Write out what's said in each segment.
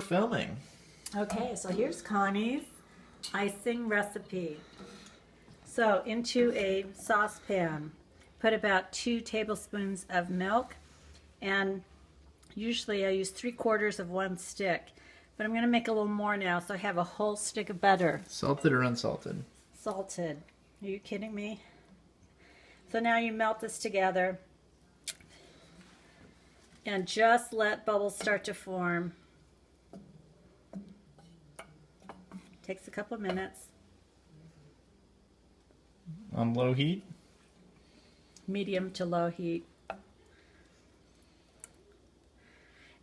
filming. Okay, so here's Connie's icing recipe. So into a saucepan, put about 2 tablespoons of milk, and usually I use 3/4 of 1 stick, but I'm going to make a little more now, so I have a whole stick of butter. Salted or unsalted? Salted. Are you kidding me? So now you melt this together and just let bubbles start to form. Takes a couple minutes. On low heat? Medium to low heat.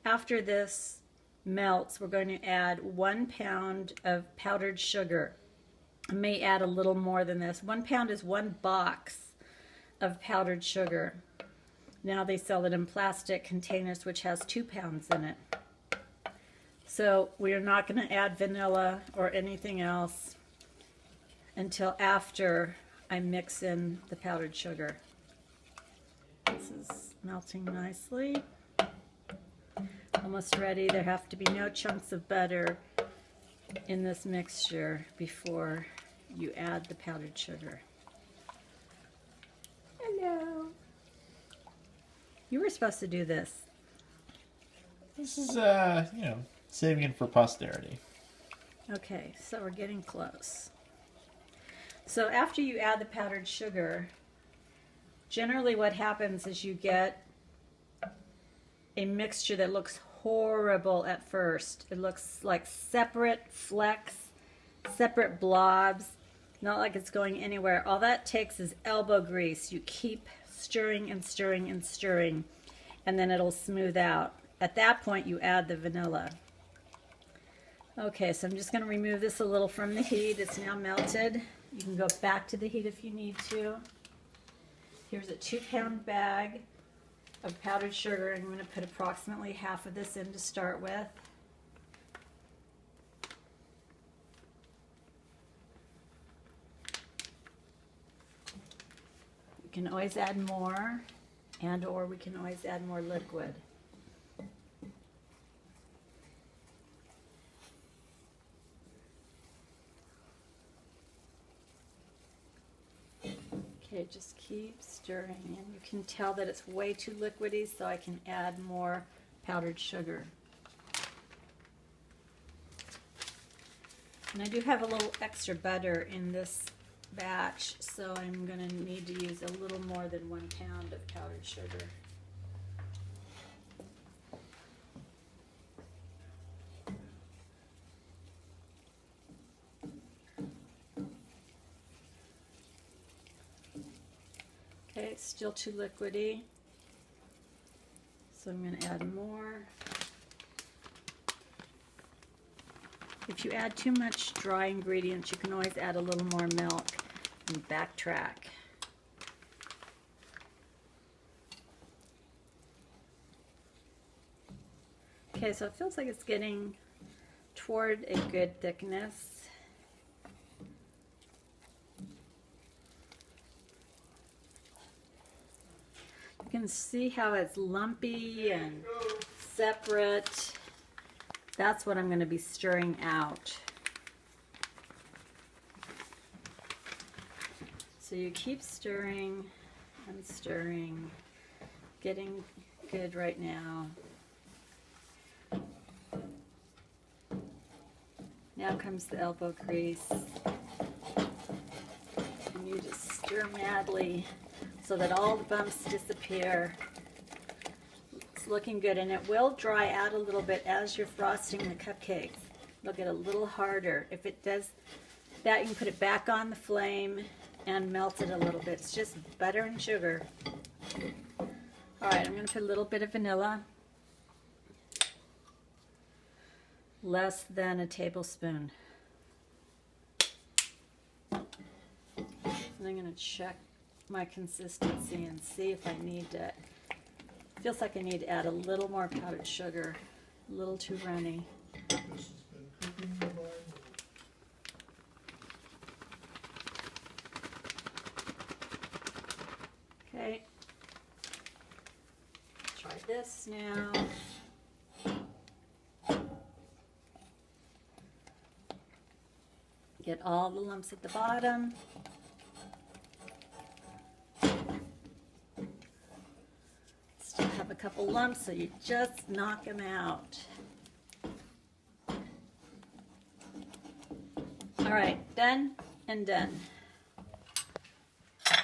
After this melts, we're going to add 1 pound of powdered sugar. I may add a little more than this. 1 pound is 1 box of powdered sugar. Now they sell it in plastic containers, which has 2 pounds in it. So we are not going to add vanilla or anything else until after I mix in the powdered sugar. This is melting nicely. Almost ready. There have to be no chunks of butter in this mixture before you add the powdered sugar. Hello. You were supposed to do this. This is, saving it for posterity. Okay, so we're getting close. So after you add the powdered sugar, generally what happens is you get a mixture that looks horrible at first. It looks like separate flecks, separate blobs, not like it's going anywhere. All that takes is elbow grease. You keep stirring and stirring and stirring, and then it'll smooth out. At that point, you add the vanilla. Okay, so I'm just going to remove this a little from the heat. It's now melted. You can go back to the heat if you need to. Here's a 2-pound bag of powdered sugar. I'm going to put approximately half of this in to start with. You can always add more, and or we can always add more liquid. Okay, just keep stirring, and you can tell that it's way too liquidy, so I can add more powdered sugar. And I do have a little extra butter in this batch, so I'm going to need to use a little more than 1 pound of powdered sugar. Okay, it's still too liquidy, so I'm going to add more. If you add too much dry ingredients, you can always add a little more milk and backtrack. Okay, so it feels like it's getting toward a good thickness. You can see how it's lumpy and separate. That's what I'm going to be stirring out. So you keep stirring and stirring. Getting good right now. Now comes the elbow grease. And you just stir madly so that all the bumps disappear. It's looking good, and it will dry out a little bit as you're frosting the cupcakes. It'll get a little harder. If it does that, you can put it back on the flame and melt it a little bit. It's just butter and sugar. Alright, I'm going to put a little bit of vanilla. Less than a tablespoon. And I'm going to check my consistency and see if I need to. Feels like I need to add a little more powdered sugar. A little too runny. Okay. Try this now. Get all the lumps at the bottom. Still have a couple lumps, so you just knock them out. All right, done and done.